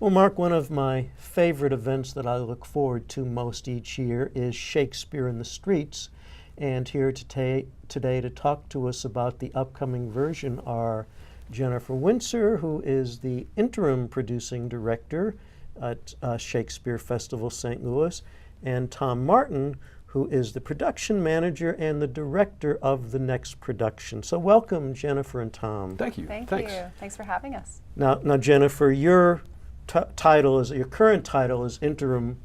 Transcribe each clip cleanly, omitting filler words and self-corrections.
Well, Mark, one of my favorite events that I look forward to most each year is Shakespeare in the Streets. And here today to talk to us about the upcoming version are Jennifer Wintzer, who is the interim producing director at Shakespeare Festival St. Louis, and Tom Martin, who is the production manager and the director of the next production. So welcome, Jennifer and Tom. Thank you. Thanks. Thanks for having us. Now Jennifer, your current title is interim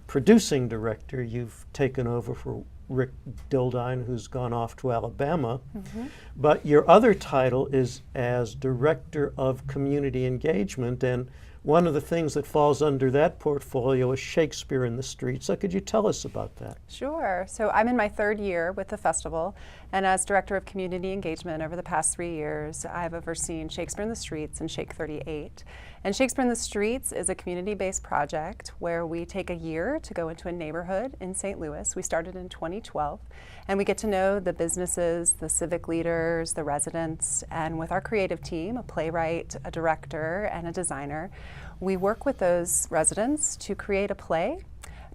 producing director. You've taken over for Rick Dildine, who's gone off to Alabama. Mm-hmm. But your other title is as director of community engagement, and one of the things that falls under that portfolio is Shakespeare in the Streets. So could you tell us about that? Sure. So I'm in my third year with the festival, and as Director of Community Engagement over the past 3 years, I've overseen Shakespeare in the Streets and Shake 38. And Shakespeare in the Streets is a community-based project where we take a year to go into a neighborhood in St. Louis. We started in 2012, and we get to know the businesses, the civic leaders, the residents, and with our creative team, a playwright, a director, and a designer, we work with those residents to create a play.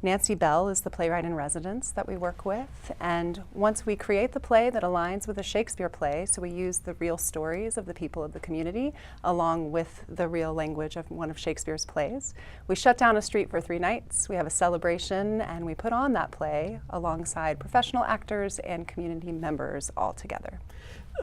Nancy Bell is the playwright in residence that we work with, and once we create the play that aligns with a Shakespeare play, so we use the real stories of the people of the community along with the real language of one of Shakespeare's plays. We shut down a street for 3 nights, we have a celebration, and we put on that play alongside professional actors and community members all together.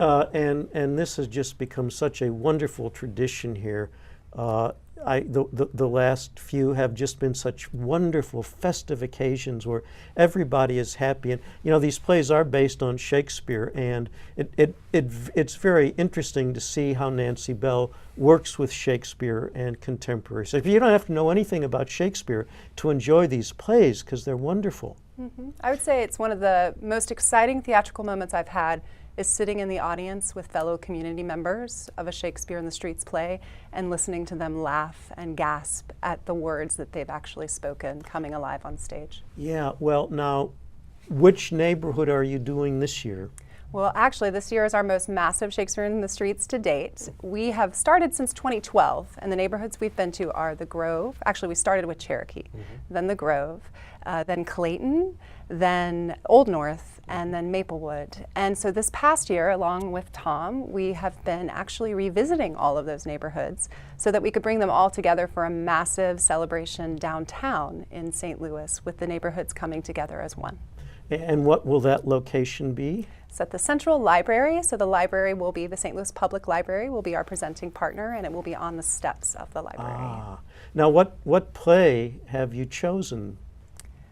And this has just become such a wonderful tradition here. The last few have just been such wonderful festive occasions where everybody is happy. And you know, these plays are based on Shakespeare, and it's very interesting to see how Nancy Bell works with Shakespeare and contemporary. So you don't have to know anything about Shakespeare to enjoy these plays because they're wonderful. Mm-hmm. I would say it's one of the most exciting theatrical moments I've had is sitting in the audience with fellow community members of a Shakespeare in the Streets play and listening to them laugh and gasp at the words that they've actually spoken coming alive on stage. Yeah, well now, which neighborhood are you doing this year? Well, actually, this year is our most massive Shakespeare in the Streets to date. We have started since 2012, and the neighborhoods we've been to are the Grove. Actually, we started with Cherokee, then the Grove, then Clayton, then Old North, and then Maplewood. And so this past year, along with Tom, we have been actually revisiting all of those neighborhoods so that we could bring them all together for a massive celebration downtown in St. Louis, with the neighborhoods coming together as one. And what will that location be? It's at the Central Library, so the library will be, the St. Louis Public Library will be our presenting partner, and it will be on the steps of the library. Now what play have you chosen?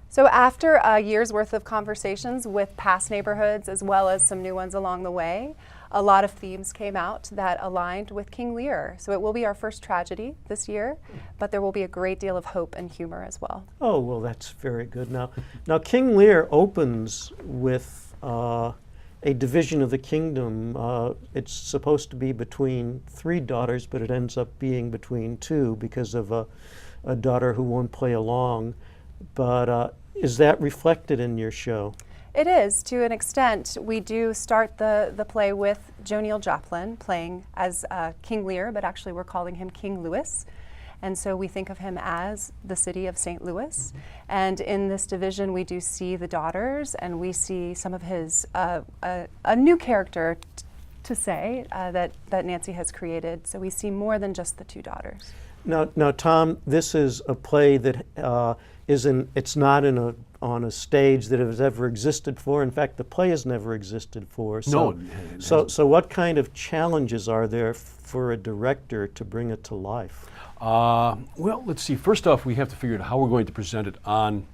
So after a year's worth of conversations with past neighborhoods as well as some new ones along the way, a lot of themes came out that aligned with King Lear. So it will be our first tragedy this year, but there will be a great deal of hope and humor as well. Oh, well, that's very good. Now King Lear opens with a division of the kingdom. It's supposed to be between 3 daughters, but it ends up being between 2 because of a daughter who won't play along. But is that reflected in your show? It is, to an extent. We do start the play with Joe Neal Joplin playing as King Lear, but actually we're calling him King Louis. And so we think of him as the city of St. Louis. And in this division, we do see the daughters, and we see some of his, a new character to say that Nancy has created. So we see more than just the 2 daughters. Now, Tom, this is a play that it's not on a stage that has ever existed for. In fact, the play has never existed for. So, so what kind of challenges are there for a director to bring it to life? Well, let's see. First off, we have to figure out how we're going to present it on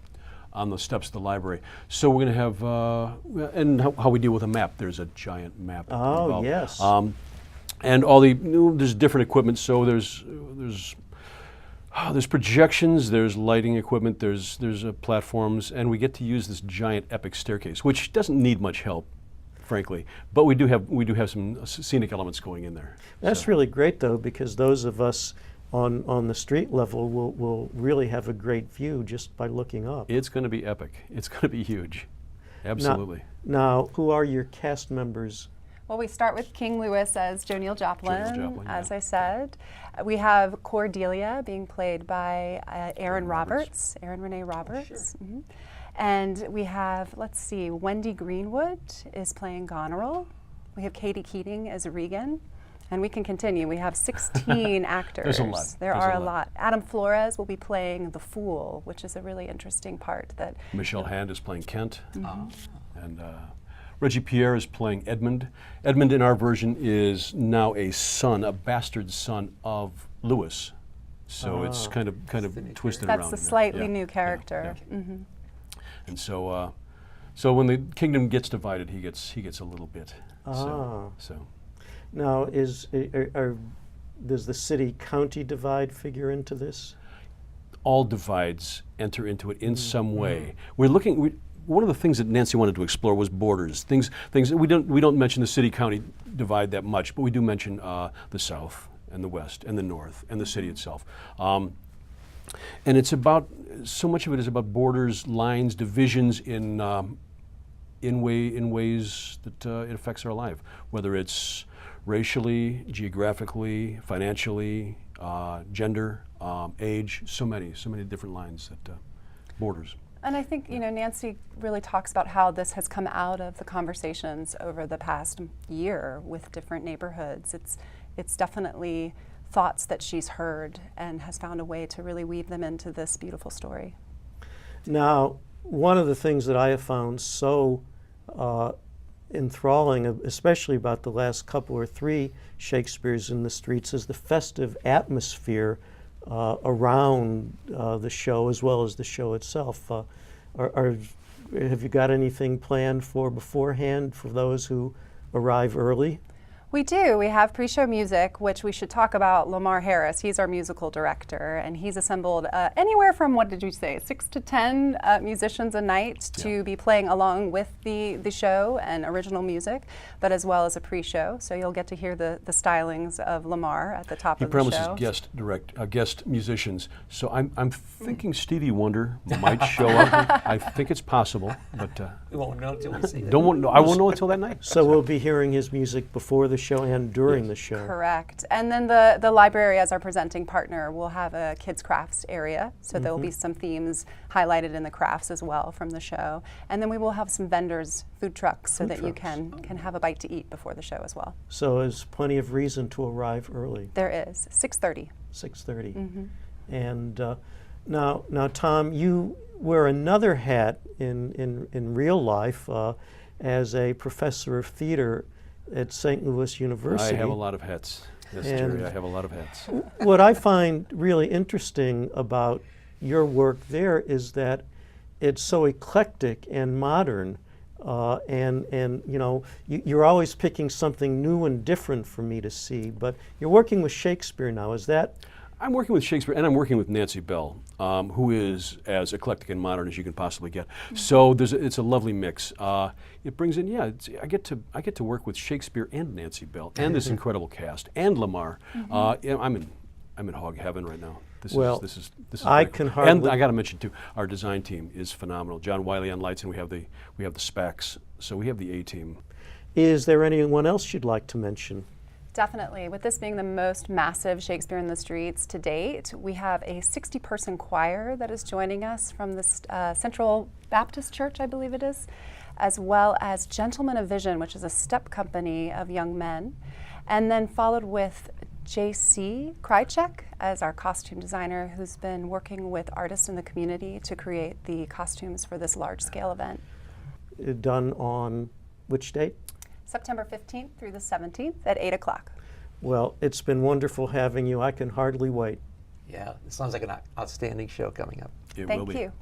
the steps of the library. So we're going to have, and how we deal with a map. There's a giant map. Oh, yes. And all there's different equipment. So there's projections, there's lighting equipment, there's platforms, and we get to use this giant epic staircase, which doesn't need much help, frankly. But we do have some scenic elements going in there. That's really great, though, because those of us on the street level will really have a great view just by looking up. It's going to be epic. It's going to be huge. Absolutely. Now, who are your cast members? Well, we start with King Louis as Joneill Joplin, Joplin, as yeah. I said. We have Cordelia being played by Erin Roberts, Erin Renee Roberts. Mhm. And we have, let's see, Wendy Greenwood is playing Goneril. We have Katie Keating as Regan. And we can continue. We have 16 actors. There's a lot. There There's are a a lot. lot. Adam Flores will be playing the Fool, which is a really interesting part. That Michelle Hand is playing Kent. And Reggie Pierre is playing Edmund. Edmund in our version is now a son, a bastard son of Louis. So it's kind of twisted around. that's a in there. slightly Yeah, new yeah, character. yeah. Mhm. And so, so when the kingdom gets divided, he gets a little bit. So Now, does the city-county divide figure into this? all divides enter into it in some way. We're looking. One of the things that Nancy wanted to explore was borders. Things that we don't mention the city-county divide that much, but we do mention the South and the West and the North and the city itself. And it's about, so much of it is about borders, lines, divisions in ways that it affects our life, whether it's racially, geographically, financially, gender, age, so many different lines that borders. And I think, Nancy really talks about how this has come out of the conversations over the past year with different neighborhoods. It's definitely thoughts that she's heard and has found a way to really weave them into this beautiful story. Now, one of the things that I have found so enthralling, especially about the last couple or three Shakespeares in the Streets, is the festive atmosphere around the show as well as the show itself. Have you got anything planned for beforehand for those who arrive early? We do. We have pre-show music, which we should talk about. Lamar Harris, he's our musical director, and he's assembled anywhere from, what did you say, 6 to 10 musicians a night to be playing along with the show and original music, but as well as a pre-show. So you'll get to hear the stylings of Lamar at the top of the show. He promises guest musicians. So I'm thinking Stevie Wonder might show up. I think it's possible, but We won't know until we see it. I won't know until that night. So we'll be hearing his music before the show and during the show. Correct. And then the library, as our presenting partner, will have a kids crafts area. So there will be some themes highlighted in the crafts as well from the show. And then we will have some vendors, food trucks, so that you can have a bite to eat before the show as well. So there's plenty of reason to arrive early. There is. 6:30. 6:30. And now, Tom, you wear another hat in real life as a professor of theater at St. Louis University. I have a lot of hats. Yes, Jerry, I have a lot of hats. What I find really interesting about your work there is that it's so eclectic and modern, and you're always picking something new and different for me to see. But you're working with Shakespeare now. Is that? I'm working with Shakespeare, and I'm working with Nancy Bell, who is as eclectic and modern as you can possibly get. So it's a lovely mix. It brings in, I get to work with Shakespeare and Nancy Bell and this incredible cast and Lamar. I'm in hog heaven right now. This is I very can cool. hardly. And I got to mention too, our design team is phenomenal. John Wiley on lights, and we have the SPACs. So we have the A team. Is there anyone else you'd like to mention? Definitely. With this being the most massive Shakespeare in the Streets to date, we have a 60-person choir that is joining us from the Central Baptist Church, I believe it is, as well as Gentlemen of Vision, which is a step company of young men, and then followed with J.C. Krychek as our costume designer, who's been working with artists in the community to create the costumes for this large-scale event. Done on which date? September 15th through the 17th at 8 o'clock. Well, it's been wonderful having you. I can hardly wait. Yeah, it sounds like an outstanding show coming up. It will Thank be. you.